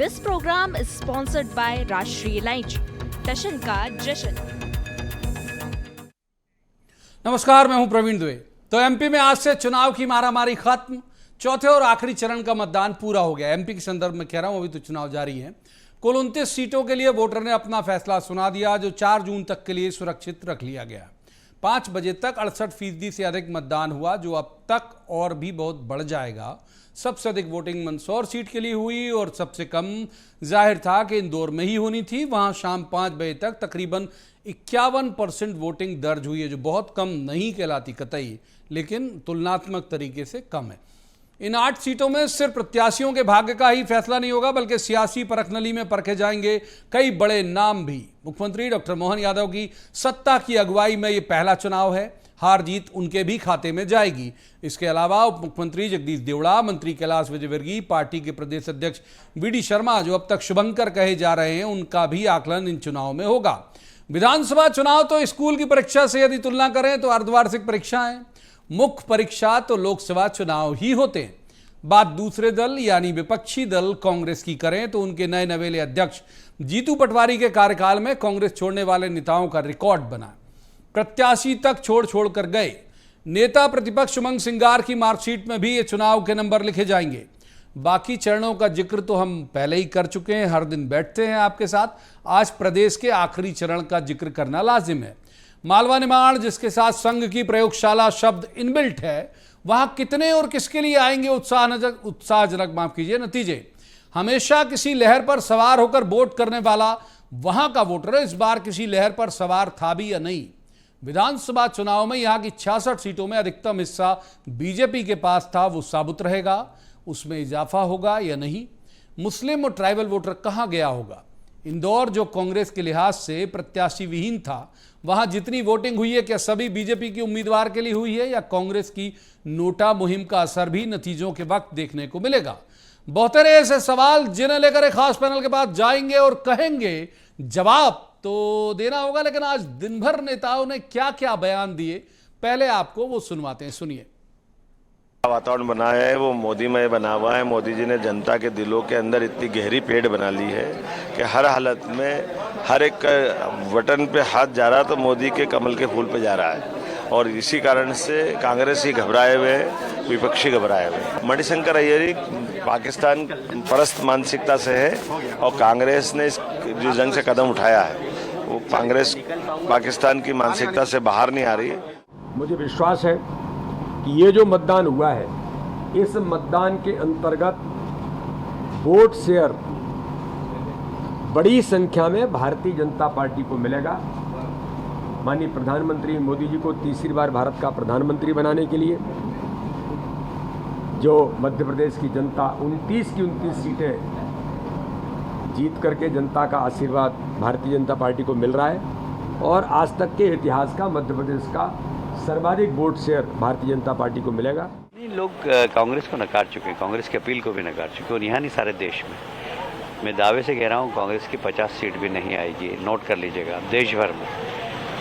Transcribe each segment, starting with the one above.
This program is sponsored by राष्ट्रीय इलायची, टशन का जश्न। नमस्कार, मैं हूं प्रवीण दुबे। तो एमपी में आज से चुनाव की मारामारी खत्म। चौथे और आखिरी चरण का मतदान पूरा हो गया। एमपी के संदर्भ में कह रहा हूं, अभी तो चुनाव जारी है। कुल 29 सीटों के लिए वोटर ने अपना फैसला सुना दिया, जो 4 जून तक के लिए सुरक्षित रख लिया गया। 5 बजे तक 68% से अधिक मतदान हुआ, जो अब तक और भी बहुत बढ़ जाएगा। सबसे अधिक वोटिंग मंदसौर सीट के लिए हुई और सबसे कम जाहिर था कि इंदौर में ही होनी थी। वहां शाम 5 बजे तक तकरीबन 51% वोटिंग दर्ज हुई है, जो बहुत कम नहीं कहलाती कतई, लेकिन तुलनात्मक तरीके से कम है। इन 8 सीटों में सिर्फ प्रत्याशियों के भाग्य का ही फैसला नहीं होगा, बल्कि सियासी परखनली में परखे जाएंगे कई बड़े नाम भी। मुख्यमंत्री डॉक्टर मोहन यादव की सत्ता की अगुवाई में ये पहला चुनाव है। हार जीत उनके भी खाते में जाएगी। इसके अलावा उप मुख्यमंत्री जगदीश देवड़ा, मंत्री कैलाश विजयवर्गीय, पार्टी के प्रदेश अध्यक्ष वीडी शर्मा, जो अब तक शुभंकर कहे जा रहे हैं, उनका भी आकलन इन चुनाव में होगा। विधानसभा चुनाव तो स्कूल की परीक्षा से यदि तुलना करें तो अर्धवार्षिक परीक्षा है। मुख्य परीक्षा तो लोकसभा चुनाव ही होते हैं। बात दूसरे दल यानी विपक्षी दल कांग्रेस की करें तो उनके नए नवेले अध्यक्ष जीतू पटवारी के कार्यकाल में कांग्रेस छोड़ने वाले नेताओं का रिकॉर्ड बना। प्रत्याशी तक छोड़ कर गए। नेता प्रतिपक्ष उमंग सिंगार की मार्कशीट में भी ये चुनाव के नंबर लिखे जाएंगे। बाकी चरणों का जिक्र तो हम पहले ही कर चुके हैं, हर दिन बैठते हैं आपके साथ। आज प्रदेश के आखिरी चरण का जिक्र करना लाजिम है। मालवा निमाड़, जिसके साथ संघ की प्रयोगशाला शब्द इनबिल्ट है, वहां कितने और किसके लिए आएंगे उत्साहजनक नतीजे। हमेशा किसी लहर पर सवार होकर वोट करने वाला वहां का वोटर इस बार किसी लहर पर सवार था भी या नहीं। विधानसभा चुनाव में यहां की 66 सीटों में अधिकतम हिस्सा बीजेपी के पास था, वो साबुत रहेगा। उसमें इजाफा होगा या नहीं। मुस्लिम और ट्राइबल वोटर कहां गया होगा। इंदौर, जो कांग्रेस के लिहाज से प्रत्याशी विहीन था, वहां जितनी वोटिंग हुई है, क्या सभी बीजेपी के उम्मीदवार के लिए हुई है या कांग्रेस की नोटा मुहिम का असर भी नतीजों के वक्त देखने को मिलेगा। बहुत ऐसे सवाल जिन्हें लेकर एक खास पैनल के पास जाएंगे और कहेंगे जवाब तो देना होगा। लेकिन आज दिन भर नेताओं ने क्या क्या बयान दिए, पहले आपको वो सुनवाते हैं, सुनिए। वातावरण बनाया है वो मोदीमय बना हुआ है। मोदी जी ने जनता के दिलों के अंदर इतनी गहरी पेड़ बना ली है कि हर हालत में हर एक बटन पे हाथ जा रहा तो मोदी के कमल के फूल पे जा रहा है। और इसी कारण से कांग्रेस ही घबराए हुए है, विपक्षी घबराए हुए हैं। मणिशंकर अय्यर पाकिस्तान परस्त मानसिकता से है और कांग्रेस ने जो जंग से कदम उठाया है वो कांग्रेस पाकिस्तान की मानसिकता से बाहर नहीं आ रही है। मुझे विश्वास है कि ये जो मतदान हुआ है, इस मतदान के अंतर्गत वोट शेयर बड़ी संख्या में भारतीय जनता पार्टी को मिलेगा। माननीय प्रधानमंत्री मोदी जी को तीसरी बार भारत का प्रधानमंत्री बनाने के लिए जो मध्य प्रदेश की जनता 29 की 29 सीटें जीत करके जनता का आशीर्वाद भारतीय जनता पार्टी को मिल रहा है और आज तक के इतिहास का मध्य प्रदेश का सर्वाधिक vote share Bharatiya Janata party को मिलेगा। लोग कांग्रेस को नकार चुके हैं, कांग्रेस के अपील को भी नकार चुके हैं और यहाँ नहीं सारे देश में। मैं दावे से कह रहा हूँ कांग्रेस की 50 सीट भी नहीं आएगी, नोट कर लीजिएगा, देश भर में।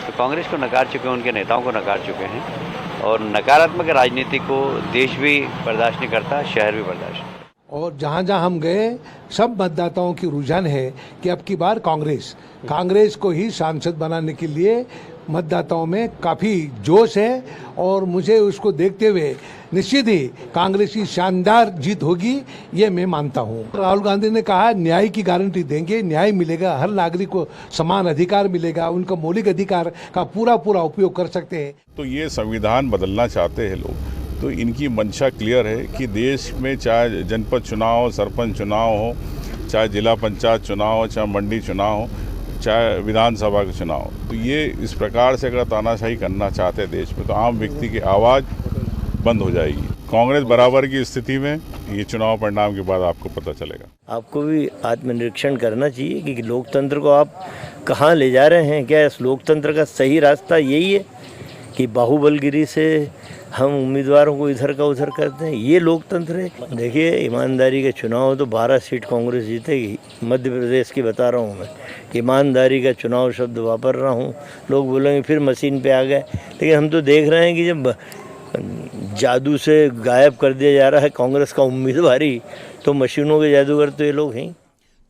तो कांग्रेस को नकार चुके हैं, उनके नेताओं को नकार चुके हैं और नकारात्मक राजनीति को देश भी बर्दाश्त नहीं करता, शहर भी बर्दाश्त नहीं। और जहाँ जहाँ हम गए सब मतदाताओं की रुझान है कि अब की बार कांग्रेस को ही सांसद बनाने के लिए मतदाताओं में काफ़ी जोश है और मुझे उसको देखते हुए निश्चित ही कांग्रेस की शानदार जीत होगी, ये मैं मानता हूँ। राहुल गांधी ने कहा न्याय की गारंटी देंगे, न्याय मिलेगा, हर नागरिक को समान अधिकार मिलेगा, उनका मौलिक अधिकार का पूरा उपयोग कर सकते हैं। तो ये संविधान बदलना चाहते हैं लोग, तो इनकी मंशा क्लियर है कि देश में चाहे जनपद चुनाव हो, सरपंच चुनाव हो, चाहे जिला पंचायत चुनाव हो, चाहे मंडी चुनाव हो, चाहे विधानसभा का चुनाव, तो ये इस प्रकार से अगर तानाशाही करना चाहते हैं देश में तो आम व्यक्ति की आवाज़ बंद हो जाएगी। कांग्रेस बराबर की स्थिति में ये चुनाव परिणाम के बाद आपको पता चलेगा। आपको भी आत्मनिरीक्षण करना चाहिए कि लोकतंत्र को आप कहाँ ले जा रहे हैं। क्या इस लोकतंत्र का सही रास्ता यही है कि बाहुबलगिरी से हम उम्मीदवारों को इधर का उधर करते हैं? ये लोकतंत्र है। देखिए, ईमानदारी के चुनाव तो 12 सीट कांग्रेस जीतेगी। मध्य प्रदेश की बता रहा हूँ मैं, ईमानदारी का चुनाव शब्द वापर रहा हूँ। लोग बोलेंगे फिर मशीन पे आ गए, लेकिन हम तो देख रहे हैं कि जब जादू से गायब कर दिया जा रहा है कांग्रेस का उम्मीदवारी, तो मशीनों के जादूगर तो ये लोग हैं।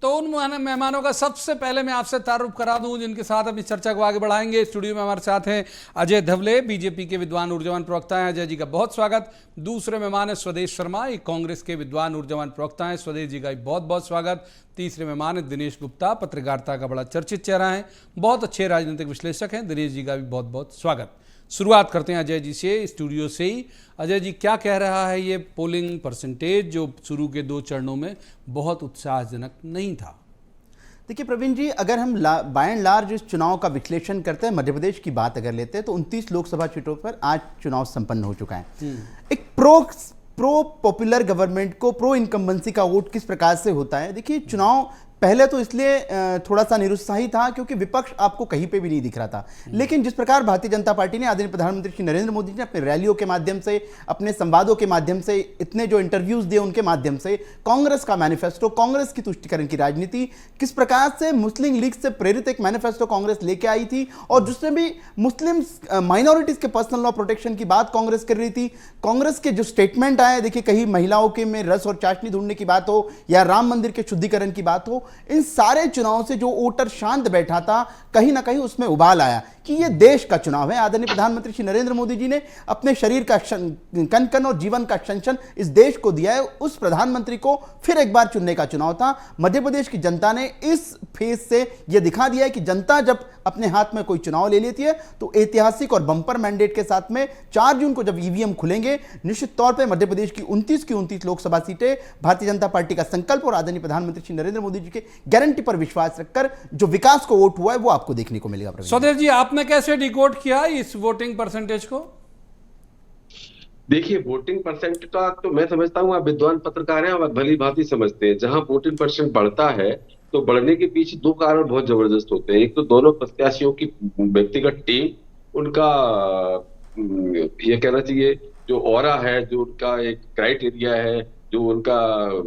तो उन मेहमानों का सबसे पहले मैं आपसे तारुफ करा दूं जिनके साथ हम इस चर्चा को आगे बढ़ाएंगे। स्टूडियो में हमारे साथ हैं अजय धवले, बीजेपी के विद्वान ऊर्जावान प्रवक्ता हैं। अजय जी का बहुत स्वागत। दूसरे मेहमान है स्वदेश शर्मा, एक कांग्रेस के विद्वान ऊर्जावान प्रवक्ता हैं। स्वदेश जी का बहुत बहुत स्वागत। तीसरे मेहमान है दिनेश गुप्ता, पत्रकारिता का बड़ा चर्चित चेहरा है, बहुत अच्छे राजनीतिक विश्लेषक हैं। दिनेश जी का भी बहुत बहुत स्वागत। शुरुआत करते हैं अजय जी से, स्टूडियो से ही। अजय जी, क्या कह रहा है ये पोलिंग परसेंटेज जो शुरू के 2 चरणों में बहुत उत्साहजनक नहीं था? देखिए प्रवीण जी, अगर हम बाय एंड लार्ज इस चुनाव का विश्लेषण करते हैं, मध्य प्रदेश की बात अगर लेते हैं तो 29 लोकसभा सीटों पर आज चुनाव संपन्न हो चुका है। एक प्रो पॉपुलर गवर्नमेंट को प्रो इनकम्बेंसी का वोट किस प्रकार से होता है? देखिए, चुनाव पहले तो इसलिए थोड़ा सा निरुत्साही था क्योंकि विपक्ष आपको कहीं पे भी नहीं दिख रहा था। लेकिन जिस प्रकार भारतीय जनता पार्टी ने, आदरणीय प्रधानमंत्री श्री नरेंद्र मोदी जी ने अपने रैलियों के माध्यम से, अपने संवादों के माध्यम से, इतने जो इंटरव्यूज दिए उनके माध्यम से, कांग्रेस का मैनिफेस्टो, कांग्रेस की तुष्टिकरण की राजनीति, किस प्रकार से मुस्लिम लीग से प्रेरित एक मैनिफेस्टो कांग्रेस लेके आई थी और जिसमें भी मुस्लिम माइनॉरिटीज के पर्सनल लॉ प्रोटेक्शन की बात कांग्रेस कर रही थी। कांग्रेस के जो स्टेटमेंट आए, देखिए, कहीं महिलाओं के में रस और चाशनी ढूंढने की बात हो या राम मंदिर के शुद्धिकरण की बात हो, इन सारे चुनाव से जो वोटर शांत बैठा था, कहीं ना कहीं उसमें उबाल आया कि यह देश का चुनाव है। आदरणीय प्रधानमंत्री श्री नरेंद्र मोदी जी ने अपने शरीर का कण कण और जीवन का क्षण इस देश को दिया है। उस प्रधानमंत्री को फिर एक बार चुनने का चुनाव था। मध्य प्रदेश की जनता ने इस फेज से यह दिखा दिया है कि जनता जब अपने हाथ में कोई चुनाव ले लेती है तो ऐतिहासिक और बंपर मैंडेट के साथ में 4 जून को जब ईवीएम खुलेंगे, निश्चित तौर पर मध्य प्रदेश की 29 लोकसभा सीटें भारतीय जनता पार्टी का संकल्प और आदरणीय प्रधानमंत्री श्री नरेंद्र मोदी जी के गारंटी पर विश्वास रखकर जो विकास को वोट हुआ है वो आपको देखने को मिलेगा। स्वदेश जी, आपने कैसे डिकोड किया इस वोटिंग परसेंटेज को? देखिए, वोटिंग परसेंट का तो मैं समझता हूँ आप विद्वान पत्रकार हैं और भली भांति समझते हैं। जहां वोटिंग परसेंट बढ़ता है तो बढ़ने के पीछे 2 कारण बहुत जबरदस्त होते हैं। एक तो दोनों प्रत्याशियों की व्यक्तिगत टीम, उनका ये कहना चाहिए जो ऑरा है, जो उनका एक क्राइटेरिया है, जो उनका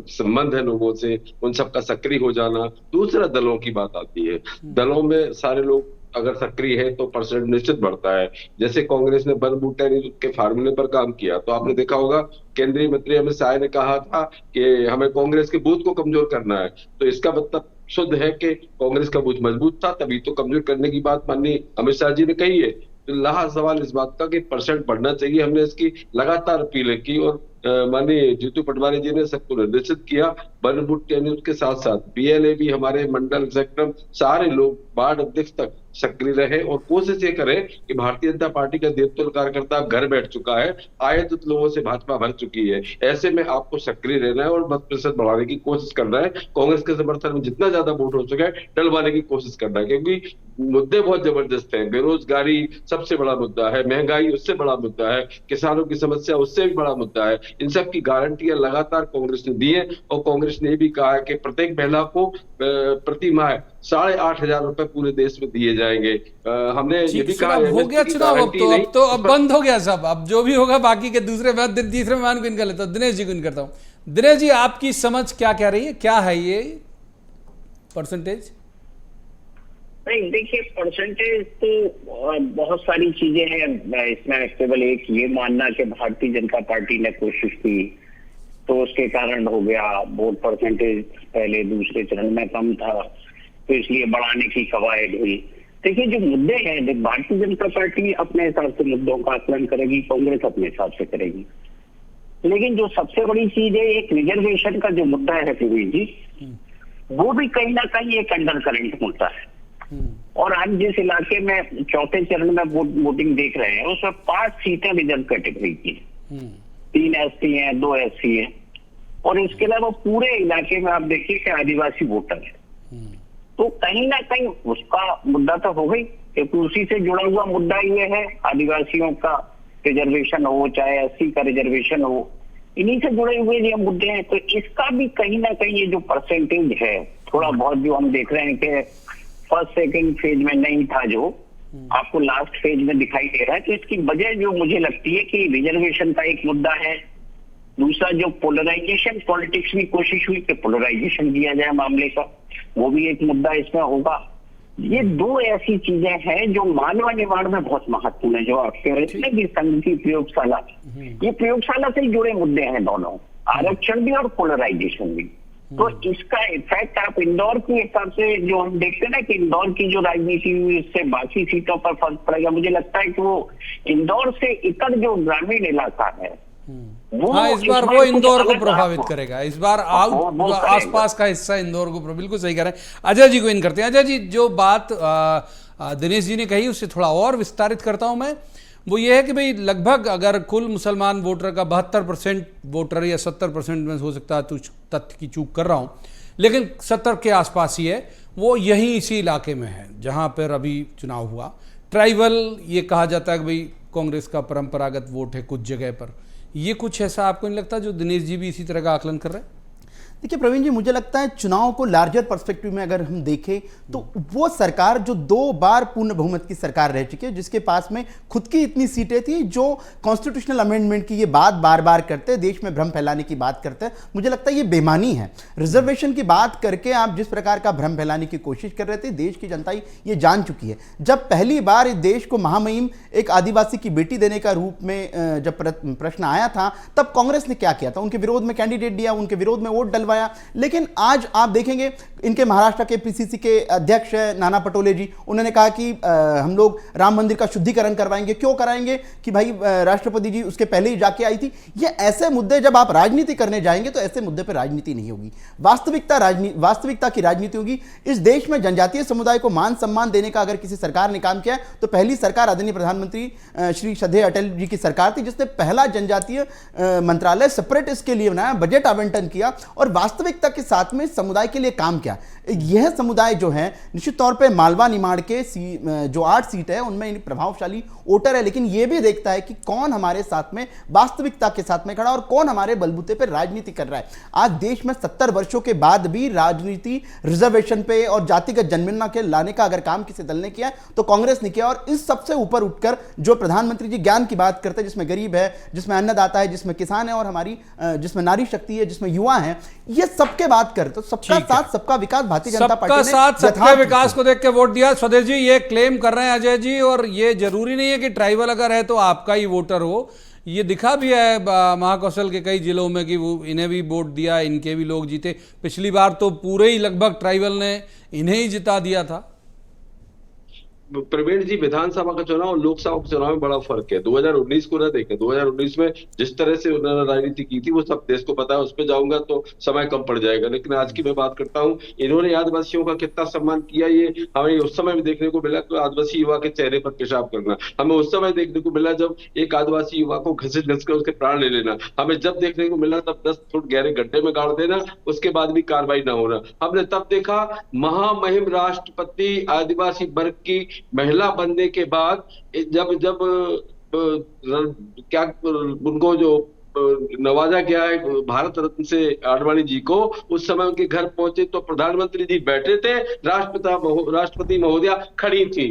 संबंध है लोगों से, उन सबका सक्रिय हो जाना। दूसरा दलों की बात आती है। दलों में सारे लोग अगर सक्रिय है तो परसेंट निश्चित बढ़ता है। जैसे कांग्रेस ने वन बूटा के फार्मूले पर काम किया तो आपने देखा होगा केंद्रीय मंत्री अमित शाह ने कहा था कि हमें कांग्रेस के बूथ को कमजोर करना है। तो इसका मतलब शुद्ध है कि कांग्रेस का बूथ मजबूत था, तभी तो कमजोर करने की बात माननीय अमित शाह जी ने कही है। तो रहा सवाल इस बात का कि परसेंट बढ़ना चाहिए। हमने इसकी लगातार अपील की और माननीय जीतू पटवारी जी ने सबको निर्देशित किया। वन बूटे के साथ साथ बीएलए भी, हमारे मंडल सेक्टर, सारे लोग वार्ड अध्यक्ष तक सक्रिय रहे और कोशिश ये करें कि भारतीय जनता पार्टी का देवतुल्य कार्यकर्ता घर बैठ चुका है, आयत लोगों से भाजपा भर चुकी है। ऐसे में आपको सक्रिय रहना है और मत प्रतिशत बढ़ाने की कोशिश करना है। कांग्रेस के समर्थन में जितना ज्यादा वोट हो सके डलवाने की कोशिश करना है, क्योंकि मुद्दे बहुत जबरदस्त है। बेरोजगारी सबसे बड़ा मुद्दा है, महंगाई उससे बड़ा मुद्दा है, किसानों की समस्या उससे भी बड़ा मुद्दा है। इन सब की गारंटियां लगातार कांग्रेस ने दी है और कांग्रेस ने भी कहा है कि प्रत्येक महिला को प्रति माह 8,500 रुपए पूरे देश में दिए जाएंगे। हमने ये भी कहा हो गया चुनाव, अब बंद हो गया सब। अब जो भी होगा बाकी के दूसरे तीसरे मेहमान को इनका लेता हूं, दिनेश जी को इनका करता हूं। दिनेश जी, आपकी समझ क्या कह रही है, क्या है ये परसेंटेज? नहीं, देखिए, परसेंटेज तो बहुत सारी चीजें हैं इसमें। केवल एक ये मानना कि भारतीय जनता पार्टी ने कोशिश की तो उसके कारण हो गया, वोट परसेंटेज पहले दूसरे चरण में कम था तो इसलिए बढ़ाने की कवायद हुई। देखिए, जो मुद्दे हैं, भारतीय जनता पार्टी अपने हिसाब से मुद्दों का आकलन करेगी, कांग्रेस अपने हिसाब से करेगी। लेकिन जो सबसे बड़ी चीज है, एक रिजर्वेशन का जो मुद्दा है प्रवीण जी, वो भी कहीं ना कहीं एक अंडर करंट मुद्दा है। और हम जिस इलाके में चौथे चरण में वोटिंग देख रहे हैं उसमें 5 सीटें रिजर्व कैटेगरी की है, 3 एसटी हैं, 2 एससी हैं और इसके अलावा पूरे इलाके में आप देखिए कि आदिवासी वोटर है। तो कहीं ना कहीं उसका मुद्दा तो हो गई, एक उसी से जुड़ा हुआ मुद्दा ये है, आदिवासियों का रिजर्वेशन हो चाहे एससी का रिजर्वेशन हो, इन्हीं से जुड़े हुए ये मुद्दे हैं। तो इसका भी कहीं ना कहीं ये जो परसेंटेज है थोड़ा बहुत जो हम देख रहे हैं कि फर्स्ट सेकंड फेज में नहीं था, जो आपको लास्ट फेज में दिखाई दे रहा है। तो इसकी वजह जो मुझे लगती है कि रिजर्वेशन का एक मुद्दा है। दूसरा, जो पोलराइजेशन पॉलिटिक्स की कोशिश हुई कि पोलराइजेशन किया जाए मामले का, वो भी एक मुद्दा इसमें होगा। ये 2 ऐसी चीजें हैं जो मानव निर्माण में बहुत महत्वपूर्ण है। जो आप कह रहे थे ना कि संघ की प्रयोगशाला, ये प्रयोगशाला से ही जुड़े मुद्दे हैं दोनों, आरक्षण भी और पोलराइजेशन भी। तो इसका इफेक्ट आप इंदौर के हिसाब से जो हम देखते हैं ना कि इंदौर की जो राजनीति हुई इससे बाकी सीटों पर फर्क पड़ेगा। मुझे लगता है कि वो इंदौर से इतर जो ग्रामीण इलाका है वो हाँ, इस बार वो इंदौर को प्रभावित आपको करेगा। इस बार आसपास का हिस्सा इंदौर को बिल्कुल सही कह रहे हैं। अजय जी को इन करते हैं। अजय जी, जो बात दिनेश जी ने कही उससे थोड़ा और विस्तारित करता हूं मैं। वो ये है कि भाई लगभग अगर कुल मुसलमान वोटर का 72% वोटर या 70% में हो सकता है, तो तथ्य की चूक कर रहा हूं, लेकिन 70 के आसपास ही है, वो यहीं इसी इलाके में है जहां पर अभी चुनाव हुआ। ट्राइबल ये कहा जाता है कि भाई कांग्रेस का परंपरागत वोट है कुछ जगह पर। ये कुछ ऐसा आपको नहीं लगता जो दिनेश जी भी इसी तरह का आकलन कर रहे हैं? देखिए प्रवीण जी, मुझे लगता है चुनाव को लार्जर पर्सपेक्टिव में अगर हम देखें तो वो सरकार जो 2 बार पूर्ण बहुमत की सरकार रह चुकी है, जिसके पास में खुद की इतनी सीटें थी, जो कॉन्स्टिट्यूशनल अमेंडमेंट की ये बात बार बार करते हैं, देश में भ्रम फैलाने की बात करते हैं, मुझे लगता है ये बेईमानी है। रिजर्वेशन की बात करके आप जिस प्रकार का भ्रम फैलाने की कोशिश कर रहे थे, देश की जनता ये जान चुकी है। जब पहली बार इस देश को महामहिम एक आदिवासी की बेटी देने का रूप में जब प्रश्न आया था, तब कांग्रेस ने क्या किया था? उनके विरोध में कैंडिडेट दिया, उनके विरोध में वोट डलवाया। लेकिन आज आप देखेंगे इनके महाराष्ट्र के पीसीसी के अध्यक्ष नाना पटोले जी, उन्होंने कहा कि हम लोग राम मंदिर का शुद्धिकरण करवाएंगे। क्यों कराएंगे? कि भाई राष्ट्रपति जी उसके पहले ही जाके आई थी। ये ऐसे मुद्दे, जब आप राजनीति करने जाएंगे तो ऐसे मुद्दे पर राजनीति नहीं होगी, वास्तविकता की राजनीति होगी। इस देश में जनजातीय समुदाय को मान सम्मान देने का अगर किसी सरकार ने काम किया तो पहली सरकार आदरणीय प्रधानमंत्री श्री श्रद्धेय अटल जी की सरकार थी, जिसने पहला जनजातीय मंत्रालय सेपरेट इसके लिए बनाया, बजट आवंटन किया और वास्तविकता के साथ में समुदाय के लिए काम किया। यह समुदाय जो है निश्चित तौर पे मालवा निमाड़ के जो 8 सीट है उनमें प्रभावशाली वोटर है, लेकिन यह भी देखता है कि कौन हमारे साथ में वास्तविकता के साथ में खड़ा और कौन हमारे बलबूते पे राजनीति कर रहा है। आज देश में 70 वर्षों के बाद भी राजनीति रिजर्वेशन पे और जातिगत जनगणना के लाने का अगर काम किसी दल ने किया तो कांग्रेस ने किया। और इस सबसे ऊपर उठकर जो प्रधानमंत्री जी ज्ञान की बात करते हैं, जिसमें गरीब है, जिसमें अन्नदाता है, जिसमें किसान है और हमारी जिसमें नारी शक्ति है, जिसमें युवा है, ये सबके बात करते तो सबका साथ सबका विकास भारतीय जनता पार्टी ने सबका साथ सबका विकास को देख के वोट दिया। स्वदेश जी ये क्लेम कर रहे हैं अजय जी, और ये जरूरी नहीं है कि ट्राइबल अगर है तो आपका ही वोटर हो। ये दिखा भी है महाकौशल के कई जिलों में कि वो इन्हें भी वोट दिया, इनके भी लोग जीते। पिछली बार तो पूरे ही लगभग ट्राइबल ने इन्हें ही जिता दिया था। प्रवीण जी, विधानसभा का चुनाव और लोकसभा के चुनाव में बड़ा फर्क है। 2019 को ना देखें, 2019 में जिस तरह से उन्होंने राजनीति की थी वो सब देश को पता है, उस पर जाऊंगा तो समय कम पड़ जाएगा। लेकिन आज की मैं बात करता हूं, इन्होंने आदिवासियों का कितना सम्मान किया, ये हमें उस समय भी देखने को मिला। तो आदिवासी युवा के चेहरे पर पेशाब करना हमें उस समय देखने को मिला जब एक आदिवासी युवा को घसीट कर उसके प्राण ले लेना हमें जब देखने को मिला, तब 10 फुट गहरे गड्ढे में गाड़ देना, उसके बाद भी कार्रवाई न होना हमने तब देखा। महामहिम राष्ट्रपति आदिवासी वर्ग की महिला बनने के बाद जब क्या उनको जो नवाजा गया है भारत रत्न से आडवाणी जी को, उस समय उनके घर पहुंचे तो प्रधानमंत्री जी बैठे थे, राष्ट्रपति महोदया खड़ी थी।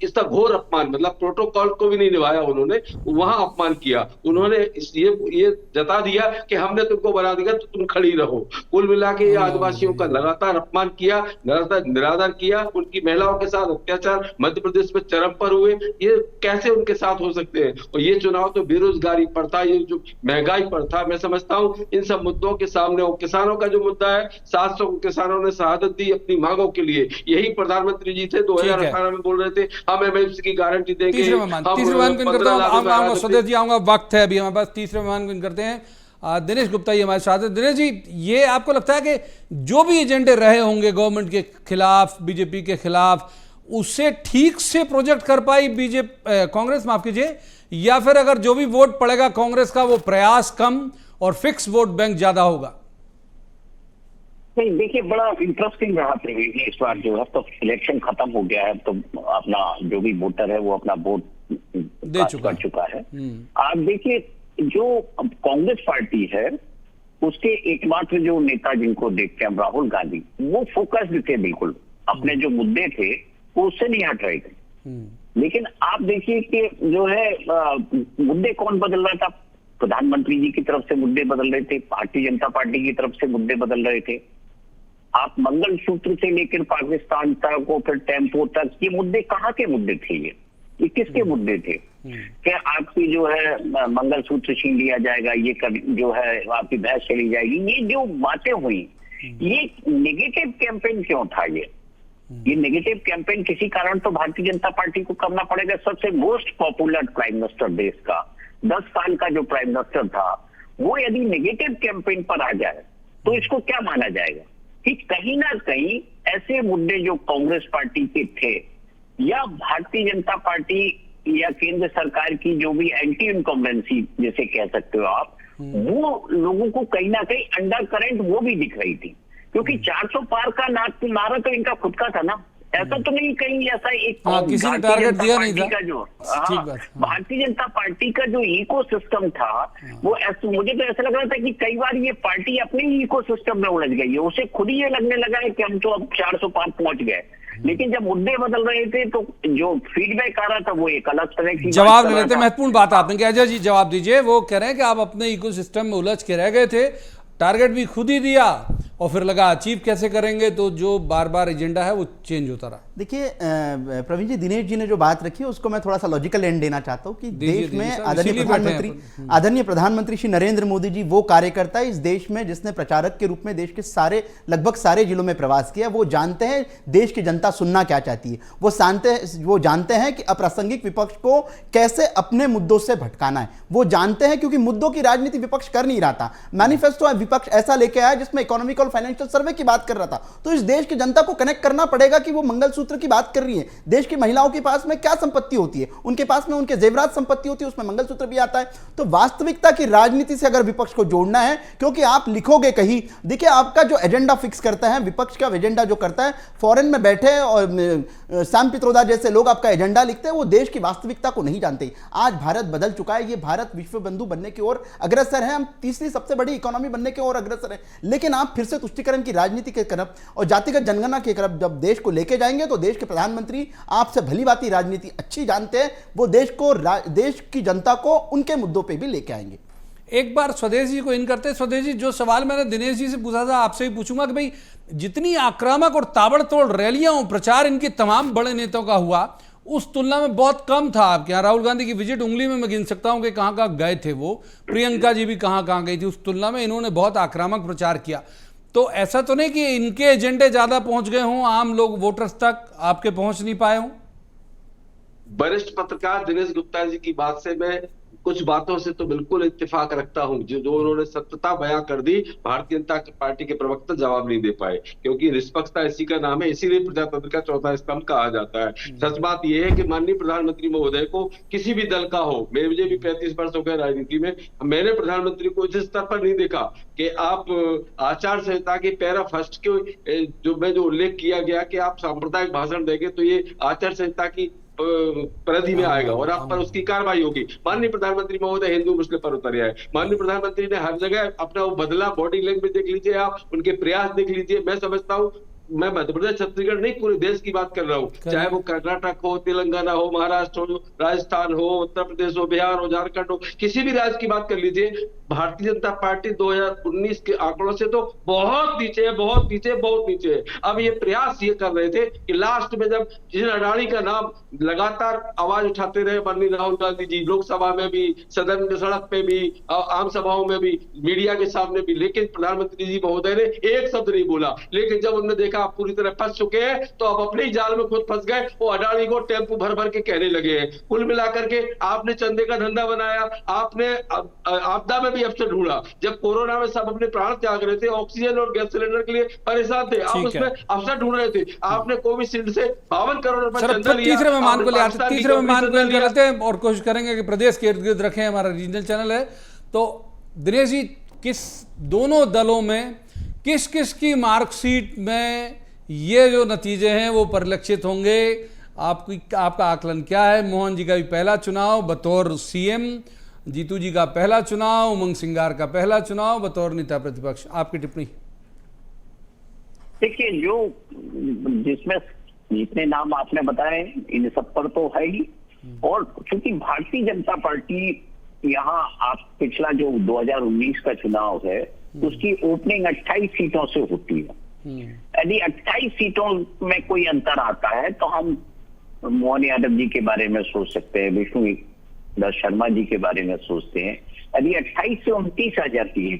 इसका घोर अपमान, मतलब प्रोटोकॉल को भी नहीं निभाया उन्होंने, वहां अपमान किया। उन्होंने ये जता दिया कि हमने तुमको बना दिया तो तुम खड़ी रहो। कुल मिला के आदिवासियों का लगातार अपमान किया, लगातार निरादर किया, उनकी महिलाओं के साथ अत्याचार मध्य प्रदेश में चरम पर हुए। ये कैसे उनके साथ हो सकते हैं? और ये चुनाव तो बेरोजगारी पर था, ये जो महंगाई पर था। मैं समझता हूं इन सब मुद्दों के सामने, और किसानों का जो मुद्दा है, 700 किसानों ने शहादत दी अपनी मांगों के लिए। यही प्रधानमंत्री जी थे 2018 में बोल रहे थे हम एमएसपी की गारंटी देंगे। तीसरे मेहमान को करता हूं, स्वदेश जी आऊंगा, वक्त है अभी हमारे पास। तीसरे मेहमान को करते हैं दिनेश गुप्ता, ये हमारे साथ है। दिनेश जी, ये आपको लगता है कि जो भी एजेंडे रहे होंगे गवर्नमेंट के खिलाफ, बीजेपी के खिलाफ, उससे ठीक से प्रोजेक्ट कर पाई कांग्रेस, माफ कीजिए, या फिर अगर जो भी वोट पड़ेगा कांग्रेस का वो प्रयास कम और फिक्स वोट बैंक ज्यादा होगा? नहीं, देखिए बड़ा इंटरेस्टिंग रहा प्रवीण इस बार जो है, तो इलेक्शन खत्म हो गया है, तो अपना जो भी वोटर है वो अपना वोट दे चुका है। आप देखिए जो कांग्रेस पार्टी है उसके एकमात्र जो नेता जिनको देखते हैं राहुल गांधी, वो फोकस्ड थे, बिल्कुल अपने जो मुद्दे थे वो उससे नहीं हट रहे थे। लेकिन आप देखिए कि जो है मुद्दे कौन बदल रहा था? प्रधानमंत्री जी की तरफ से मुद्दे बदल रहे थे, भारतीय जनता पार्टी की तरफ से मुद्दे बदल रहे थे। आप मंगलसूत्र से लेकर पाकिस्तान तक और फिर टेम्पो तक, ये मुद्दे कहाँ के मुद्दे थे? ये किसके मुद्दे थे? क्या आपकी जो है मंगलसूत्र छीन लिया जाएगा, ये जो है आपकी बहस चली जाएगी, ये जो बातें हुई ये नेगेटिव कैंपेन क्यों था? ये नेगेटिव कैंपेन किसी कारण तो भारतीय जनता पार्टी को करना पड़ेगा। सबसे मोस्ट पॉपुलर प्राइम मिनिस्टर देश का, 10 साल का जो प्राइम मिनिस्टर था, वो यदि नेगेटिव कैंपेन पर आ जाए तो इसको क्या माना जाएगा कि कहीं ना कहीं ऐसे मुद्दे जो कांग्रेस पार्टी के थे या भारतीय जनता पार्टी या केंद्र सरकार की जो भी एंटी इनकम्बेंसी जैसे कह सकते हो आप, वो लोगों को कहीं ना कहीं अंडर करंट वो भी दिख रही थी। क्योंकि 400 पार का नारा तो इनका खुद का था ना, ऐसा तो नहीं कहीं ऐसा एक किसी ने टारगेट दिया नहीं था। जो भारतीय जनता पार्टी का जो इकोसिस्टम था वो मुझे तो ऐसा लग रहा था कि कई बार ये पार्टी अपने ही इकोसिस्टम में उलझ गई है। उसे खुद ही ये लगने लगा है कि हम तो अब 400 पार पहुंच गए। लेकिन जब मुद्दे बदल रहे थे तो जो फीडबैक आ रहा था वो एक अलग तरह की जवाब ले रहे थे। महत्वपूर्ण बात आपने कि अजय जी जवाब दीजिए। वो कह रहे हैं कि आप अपने इकोसिस्टम में उलझ के रह गए थे, टारगेट भी खुद ही दिया और फिर लगा अचीव कैसे करेंगे, तो जो बार बार एजेंडा है वो चेंज होता रहा। देखिए प्रवीण जी, दिनेश जी ने जो बात रखी है उसको मैं थोड़ा सा लॉजिकल एंड देना चाहता हूँ कि देश में आदरणीय प्रधानमंत्री श्री नरेंद्र मोदी जी वो कार्यकर्ता है इस देश में जिसने प्रचारक के रूप में देश के लगभग सारे जिलों में प्रवास किया। वो जानते हैं देश की जनता सुनना क्या चाहती है, वो जानते हैं कि अप्रासंगिक विपक्ष को कैसे अपने मुद्दों से भटकाना है। वो जानते हैं क्योंकि मुद्दों की राजनीति विपक्ष कर नहीं रहा था। मैनिफेस्टो विपक्ष ऐसा लेके आया जिसमें इकोनॉमिक और फाइनेंशियल सर्वे की बात कर रहा था। तो इस देश की जनता को कनेक्ट करना पड़ेगा कि वो मंगलसूत्र की बात कर रही है। देश की महिलाओं के पास में क्या संपत्ति होती है, उनके पास में उनके जेवरात संपत्ति होती है, उसमें मंगलसूत्र भी आता है। तो वास्तविकता की राजनीति से अगर विपक्ष को जोड़ना है, क्योंकि आप लिखोगे कहीं, देखिए आपका जो एजेंडा फिक्स करता है, विपक्ष का एजेंडा जो करता है, फॉरेन में बैठे और सैम पित्रोदा जैसे लोग आपका एजेंडा लिखते हैं, वो देश की वास्तविकता को नहीं जानते। आज भारत बदल चुका है, ये भारत विश्व बंधु बनने की ओर अग्रसर है, हम तीसरी सबसे बड़ी इकोनॉमी बनने की ओर अग्रसर है। लेकिन आप फिर से तुष्टीकरण की राजनीति के तरफ और जातिगत जनगणना की तरफ जब देश को लेके जाएंगे तो देश के प्रधानमंत्री आपसे भली भांति राजनीति अच्छी जानते हैं, वो देश की जनता को उनके मुद्दों पे भी लेके आएंगे। एक बार स्वदेश जी को इन करते। स्वदेश जी, जो सवाल मैंने दिनेश जी से पूछा था आपसे भी पूछूंगा कि भाई जितनी आक्रामक और ताबड़तोड़ रैलियां और प्रचार इनके तमाम बड़े नेताओं का हुआ, उस तुलना में बहुत कम था आपके यहाँ। राहुल गांधी की विजिट उंगली में मैं गिन सकता हूं कि कहां कहां गए थे वो, प्रियंका जी भी कहां कहां गई थी। उस तुलना में इन्होंने बहुत आक्रामक प्रचार किया। तो ऐसा तो नहीं कि इनके एजेंडे ज्यादा पहुंच गए हों, आम लोग वोटर्स तक आपके पहुंच नहीं पाए हों? वरिष्ठ पत्रकार दिनेश गुप्ता जी की बात से मैं कुछ बातों से तो बिल्कुल इत्तेफाक रखता हूं। जो उन्होंने सत्यता बयां कर दी, भारतीय जनता पार्टी के प्रवक्ता जवाब नहीं दे पाए, क्योंकि निष्पक्षता इसी का नाम है, इसीलिए प्रजातंत्र का चौथा स्तंभ कहा जाता है। सच बात यह है कि माननीय प्रधानमंत्री महोदय को किसी भी दल का हो, मुझे भी 35 वर्ष हो गए राजनीति में, मैंने प्रधानमंत्री को इस स्तर पर नहीं देखा कि आप आचार संहिता के पैरा फर्स्ट के जो उल्लेख किया गया कि आप सांप्रदायिक भाषण देंगे तो ये आचार संहिता की परिधि में आएगा और आप पर उसकी कार्रवाई होगी। माननीय प्रधानमंत्री महोदय हिंदू मुस्लिम पर उतर आए। माननीय प्रधानमंत्री ने हर जगह अपना वो बदला, बॉडी लैंग्वेज देख लीजिए, आप उनके प्रयास देख लीजिए। मैं समझता हूँ, मैं मध्य प्रदेश छत्तीसगढ़ नहीं पूरे देश की बात कर रहा हूँ, चाहे वो कर्नाटक हो, तेलंगाना हो, महाराष्ट्र हो, राजस्थान हो, उत्तर प्रदेश हो, बिहार हो, झारखंड हो, किसी भी राज्य की बात कर लीजिए। भारतीय जनता पार्टी 2019 के आंकड़ों से तो बहुत नीचे है, बहुत नीचे, बहुत नीचे है। अब ये प्रयास ये कर रहे थे कि लास्ट में जब जिन अडानी का नाम लगातार आवाज उठाते रहे माननीय राहुल गांधी जी, लोकसभा में भी, सदन में, सड़क पे भी, आम सभाओं में भी, मीडिया के सामने भी, लेकिन प्रधानमंत्री जी महोदय ने एक शब्द नहीं बोला। लेकिन जब उन्होंने देखा आप पूरी तरह फंस चुके हैं तो अब अपने ही जाल में खुद फंस गए। वो अडानी को टेम्पो भर भर के कहने लगे हैं। कुल मिलाकर के आपने चंदे का धंधा बनाया, आपने आपदा में भी अवसर ढूंढा। जब कोरोना में सब अपने प्राण त्याग रहे थे, ऑक्सीजन और गैस सिलेंडर के लिए परेशान थे, आप उसमें अवसर ढूंढ रहे थे। आपने कोविशील्ड से 52 करोड़ रुपए चंदा लिया। तीसरे मेहमान को ले आते हैं और कोशिश करेंगे कि प्रदेश के इर्द गिर्द रखें, हमारा रीजनल चैनल है। तो दिनेश जी, किस दोनों दलों में किस किस की मार्कशीट में ये जो नतीजे हैं वो परिलक्षित होंगे? आपका आकलन क्या है? मोहन जी का भी पहला चुनाव बतौर सीएम, जीतू जी का पहला चुनाव, उमंग सिंगार का पहला चुनाव बतौर नेता प्रतिपक्ष, आपकी टिप्पणी? देखिए, जो जिसमें जितने नाम आपने बताए इन सब पर तो है ही, और चूंकि भारतीय जनता पार्टी यहाँ, आप पिछला जो 2019 का चुनाव है उसकी ओपनिंग 28 सीटों से होती है। यदि 28 सीटों में कोई अंतर आता है तो हम मोहन यादव जी के बारे में सोच सकते हैं, विष्णु शर्मा जी के बारे में सोचते हैं। यदि 28 से 29 आ जाती है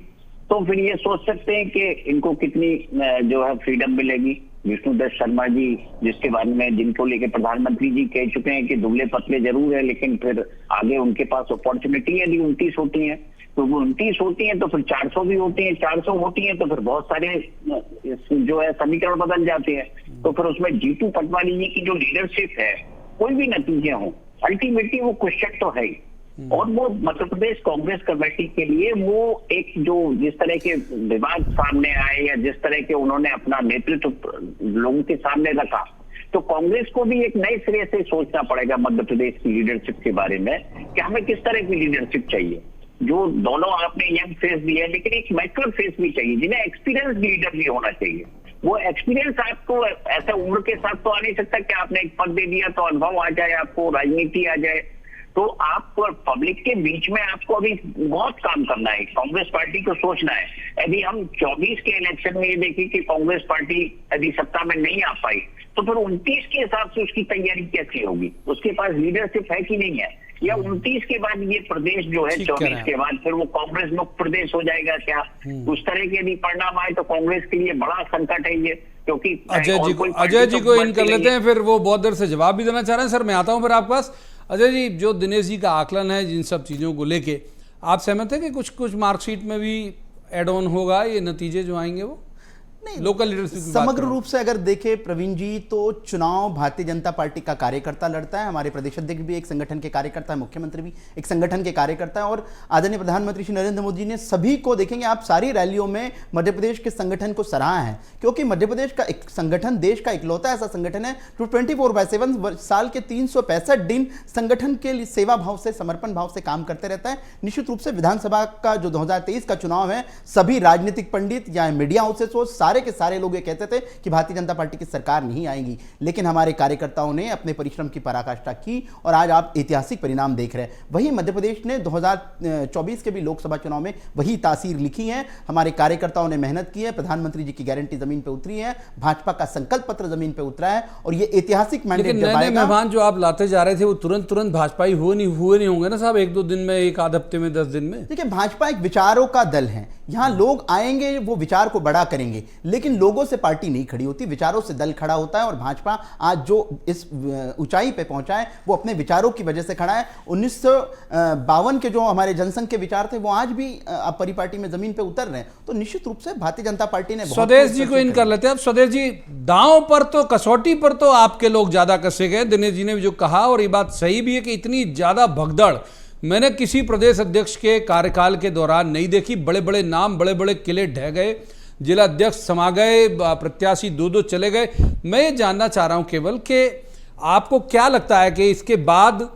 तो फिर ये सोच सकते हैं कि इनको कितनी जो है फ्रीडम मिलेगी। विष्णुदत्त शर्मा जी, जिसके बारे में जिनको लेके प्रधानमंत्री जी कह चुके हैं कि दुबले पतले जरूर है, लेकिन फिर आगे उनके पास अपॉर्चुनिटी यदि 29 होती है तो वो 29 होती है तो फिर 400 भी होती है, 400 होती है तो फिर बहुत सारे जो है समीकरण बदल जाते हैं। तो फिर उसमें जीतू पटवारी जी की जो लीडरशिप है, कोई भी नतीजे हो, अल्टीमेटली वो क्वेश्चन तो है ही। और वो मध्य प्रदेश कांग्रेस कमेटी के लिए वो एक जो जिस तरह के विवाद सामने आए या जिस तरह के उन्होंने अपना नेतृत्व लोगों के सामने रखा, तो कांग्रेस को भी एक नए सिरे से सोचना पड़ेगा मध्य प्रदेश की लीडरशिप के बारे में कि हमें किस तरह की लीडरशिप चाहिए। जो दोनों आपने यंग फेस भी है, लेकिन एक मैच्योर फेस भी चाहिए, जिन्हें एक्सपीरियंस लीडर भी होना चाहिए। वो एक्सपीरियंस आपको ऐसा उम्र के साथ तो आ नहीं सकता कि आपने एक पद दे दिया तो अनुभव आ जाए, आपको राजनीति आ जाए। तो आप पब्लिक के बीच में आपको अभी बहुत काम करना है, कांग्रेस पार्टी को सोचना है। यदि हम 24 के इलेक्शन में ये देखें कि कांग्रेस पार्टी यदि सत्ता में नहीं आ पाई, तो फिर 29 के हिसाब से उसकी तैयारी कैसी होगी, उसके पास लीडरशिप है कि नहीं है, या 29 के बाद ये प्रदेश जो है 24 के बाद फिर वो कांग्रेस मुक्त प्रदेश हो जाएगा क्या? उस तरह के यदि परिणाम आए तो कांग्रेस के लिए बड़ा संकट है ये, क्योंकि अजय जी को इन कर लेते हैं, फिर वो बहुत देर से जवाब भी देना चाह रहे हैं। सर मैं आता हूं फिर आपके पास। अजय जी, जो दिनेश जी का आकलन है जिन सब चीज़ों को लेके, आप सहमत हैं कि कुछ मार्कशीट में भी एड ऑन होगा, ये नतीजे जो आएंगे वो नहीं? लोकल लीडरशिप समग्र रूप से अगर देखें प्रवीण जी, तो चुनाव भारतीय जनता पार्टी का कार्यकर्ता लड़ता है। हमारे प्रदेश अध्यक्ष भी एक संगठन के कार्यकर्ता है, मुख्यमंत्री भी एक संगठन के कार्यकर्ता है, और आदरणीय प्रधानमंत्री श्री नरेंद्र मोदी ने सभी को, देखेंगे आप सारी रैलियों में मध्य प्रदेश के संगठन को सराहा है, क्योंकि मध्य प्रदेश का एक संगठन देश का इकलौता ऐसा संगठन है जो 24/7 साल के 365 दिन संगठन के लिए सेवा भाव से, समर्पण भाव से काम करते रहता है। निश्चित रूप से विधानसभा का जो 2023 का चुनाव है, सभी राजनीतिक पंडित या मीडिया हाउसेस हो, सारे के सारे लोग ये कहते थे कि भारतीय जनता पार्टी की सरकार नहीं आएगी, लेकिन हमारे कार्यकर्ताओं ने अपने परिश्रम की पराकाष्ठा की और आज आप ऐतिहासिक परिणाम देख रहे हैं। वहीं मध्य प्रदेश ने 2024 के भी लोकसभा चुनाव में वही तासीर लिखी है। हमारे कार्यकर्ताओं ने मेहनत की है, प्रधानमंत्री जी की गारंटी जमीन पर उतरी है, भाजपा का संकल्प पत्र जमीन पर उतरा है, और ये ऐतिहासिक मैंडेट जब आएगा। मेहमान जो आप लाते जा रहे थे वो तुरंत भाजपाई हुए नहीं होंगे ना साहब, 1-2 दिन में, एक आध हफ्ते में, 10 दिन में? देखिए, भाजपा एक विचारों का दल है। यहाँ लोग आएंगे, वो विचार को बड़ा करेंगे, लेकिन लोगों से पार्टी नहीं खड़ी होती, विचारों से दल खड़ा होता है। और भाजपा आज जो इस ऊंचाई पे पहुंचा है वो अपने विचारों की वजह से खड़ा है। 1952 के जो हमारे जनसंघ के विचार थे वो आज भी अब परिपाटी में जमीन पे उतर रहे हैं। तो निश्चित रूप से भारतीय जनता पार्टी ने स्वदेश जी को इन कर लेते हैं। अब स्वदेश जी, दांव पर तो, कसौटी पर तो आपके लोग ज्यादा कसे गए। दिनेश जी ने भी जो कहा, और ये बात सही भी है कि इतनी ज्यादा भगदड़ मैंने किसी प्रदेश अध्यक्ष के कार्यकाल के दौरान नहीं देखी। बड़े बड़े नाम, बड़े बड़े किले ढह गए, जिला अध्यक्ष समा गए, प्रत्याशी 2-2 चले गए। मैं ये जानना चाह रहा हूं केवल कि आपको क्या लगता है कि इसके बाद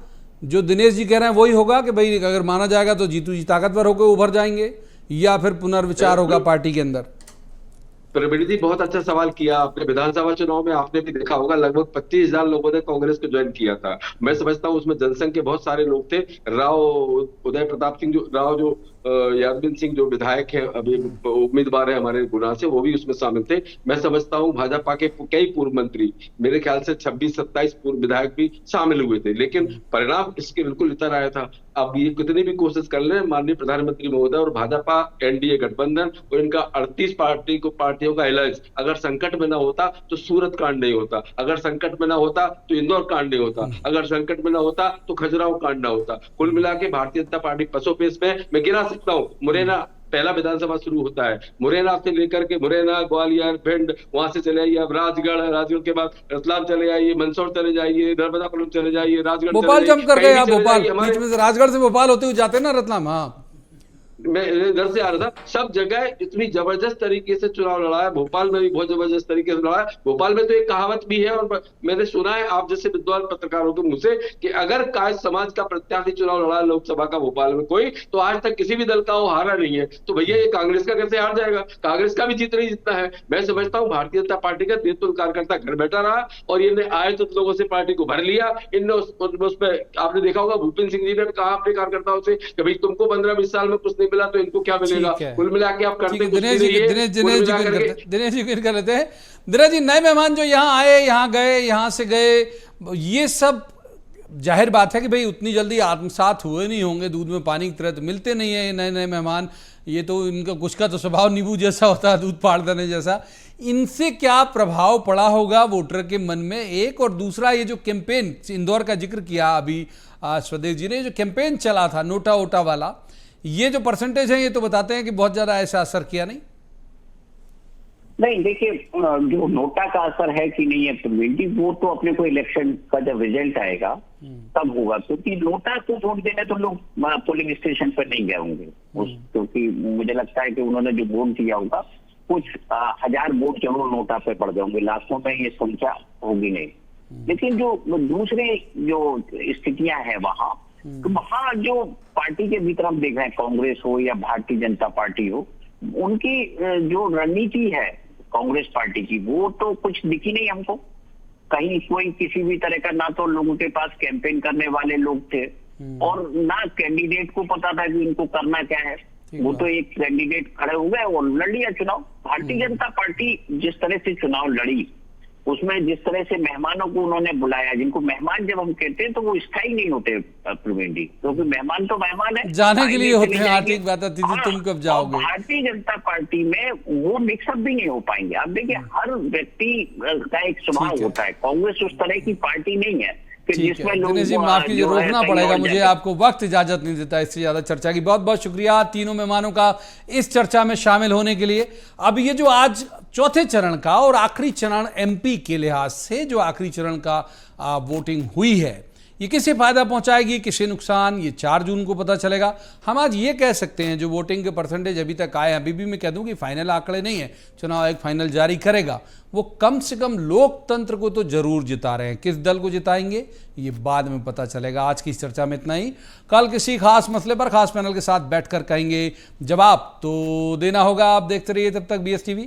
जो दिनेश जी कह रहे हैं वही होगा कि भाई अगर माना जाएगा तो जीतू जी ताकतवर होकर उभर जाएंगे, या फिर पुनर्विचार होगा पार्टी के अंदर? प्रवीण जी, बहुत अच्छा सवाल किया आपने। विधानसभा चुनाव में आपने भी देखा होगा, लगभग 25,000 लोगों ने कांग्रेस को ज्वाइन किया था। मैं समझता हूं उसमें जनसंघ के बहुत सारे लोग थे। राव उदय प्रताप सिंह राव, जो यादविन सिंह जो विधायक है, अभी उम्मीदवार है हमारे गुना से, वो भी उसमें शामिल थे। मैं समझता हूं भाजपा के कई पूर्व मंत्री, मेरे ख्याल से 26-27 पूर्व विधायक भी शामिल हुए थे, लेकिन परिणाम इसके बिल्कुल इतर आया था। अब ये कितनी भी कोशिश कर ले, माननीय प्रधानमंत्री महोदय और भाजपा एनडीए गठबंधन और इनका 38 पार्टियों का अलायंस अगर संकट में ना होता तो सूरत कांड नहीं होता, अगर संकट में ना होता तो इंदौर कांड नहीं होता, अगर संकट में ना होता तो खजुराहो कांड ना होता। कुल मिला के भारतीय जनता पार्टी पसोपेश में, मैं गिना सकता हूँ, मुरैना पहला विधानसभा शुरू होता है, मुरैना से लेकर के मुरैना, ग्वालियर, भिंड, वहां से चले आइए, अब राजगढ़ के बाद रतलाम चले आइए, मंदसौर चले जाइए, नर्मदापुरम चले जाइए, राजगढ़, भोपाल जम कर गए आप। भोपाल बीच में से, राजगढ़ से भोपाल होते हुए जाते ना रतलाम। हाँ, मैं इधर से आ रहा था। सब जगह इतनी जबरदस्त तरीके से चुनाव लड़ा है, भोपाल में भी बहुत जबरदस्त तरीके से लड़ा है। भोपाल में तो एक कहावत भी है, और मैंने सुना है आप जैसे विद्वान पत्रकारों के मुंह से, कि अगर कायस्थ समाज का प्रत्याशी चुनाव लड़ा है लोकसभा का भोपाल में कोई, तो आज तक किसी भी दल का वो हारा नहीं है। तो भैया ये कांग्रेस का कैसे हार जाएगा? कांग्रेस का भी जीतना है। मैं समझता हूँ भारतीय जनता पार्टी का नेतृत्व कार्यकर्ता घर बैठा रहा, और इन्हें आए तो लोगों से पार्टी को भर लिया। इनने उसमें आपने देखा होगा, भूपेंद्र सिंह जी ने कहा अपने कार्यकर्ताओं से कि भाई तुमको 15-20 साल में कुछ नहीं मिला तो इनको क्या मिलेगा? कुल मिला के आप करते दिनेश जी कर लेते हैं। दिनेश जी, नए मेहमान जो यहाँ आए, यहाँ गए, यहाँ से गए, ये सब जाहिर बात है कि भाई उतनी जल्दी आत्मसात हुए नहीं होंगे, दूध में पानी की तरह तो मिलते नहीं है ये नए नए मेहमान। ये तो इनका कुछ का तो स्वभाव नींबू जैसा होता है, दूध फाड़ देने जैसा। इनसे क्या प्रभाव पड़ा होगा वोटर के मन में, एक। और दूसरा, ये जो कैंपेन इंदौर का जिक्र किया अभी स्वदेश जी ने, जो कैंपेन चला था नोटा वोटा वाला, ये जो परसेंटेज है ये तो बताते हैं कि बहुत ज्यादा ऐसा असर किया नहीं। नहीं, देखिए, जो नोटा का असर है कि नहीं है प्रवीण जी, वो तो अपने को इलेक्शन का जब रिजल्ट आएगा तब होगा, क्योंकि नोटा को वोट देने तो लोग पोलिंग स्टेशन पर नहीं गए होंगे, क्योंकि मुझे लगता है कि उन्होंने जो वोट दिया होगा कुछ हजार वोट जरूर नोटा पे पड़ जाएंगे, लाखों में ये संख्या होगी नहीं। लेकिन जो दूसरे जो स्थितियां हैं वहां, तो वहां जो पार्टी के भीतर हम देख रहे हैं, कांग्रेस हो या भारतीय जनता पार्टी हो, उनकी जो रणनीति है कांग्रेस पार्टी की, वो तो कुछ दिखी नहीं हमको। कहीं कोई किसी भी तरह का, ना तो लोगों के पास कैंपेन करने वाले लोग थे और ना कैंडिडेट को पता था कि इनको करना क्या है। वो तो एक कैंडिडेट खड़े हो गए और लड़ लिया चुनाव। भारतीय जनता पार्टी जिस तरह से चुनाव लड़ी, उसमें जिस तरह से मेहमानों को उन्होंने बुलाया, जिनको मेहमान जब हम कहते हैं तो वो स्थायी नहीं होते प्रवीण जी, क्योंकि मेहमान तो मेहमान है, जाने के लिए होते हैं। ठीक बात है, दीदी तुम कब जाओगे। भारतीय जनता पार्टी में वो मिक्सअप भी नहीं हो पाएंगे। आप देखिए, हर व्यक्ति का एक स्वभाव होता है, कांग्रेस उस तरह की पार्टी नहीं है कि जिसमें लोग, दिनेश जी माफ कीजिए, रोकना पड़ेगा मुझे, आपको वक्त इजाजत नहीं देता इससे ज्यादा चर्चा की। बहुत बहुत शुक्रिया तीनों मेहमानों का इस चर्चा में शामिल होने के लिए। अब ये जो आज चौथे चरण का और आखिरी चरण एमपी के लिहाज से जो आखिरी चरण का वोटिंग हुई है, ये किसे फायदा पहुंचाएगी, किसे नुकसान, ये 4 जून को पता चलेगा। हम आज ये कह सकते हैं, जो वोटिंग के परसेंटेज अभी तक आए, अभी भी मैं कह दूं कि फाइनल आंकड़े नहीं है, चुनाव आयोग फाइनल जारी करेगा, वो कम से कम लोकतंत्र को तो जरूर जिता रहे हैं। किस दल को जिताएंगे ये बाद में पता चलेगा। आज की इस चर्चा में इतना ही। कल किसी खास मसले पर खास पैनल के साथ बैठकर कहेंगे जवाब तो देना होगा। आप देखते रहिए तब तक BSTV।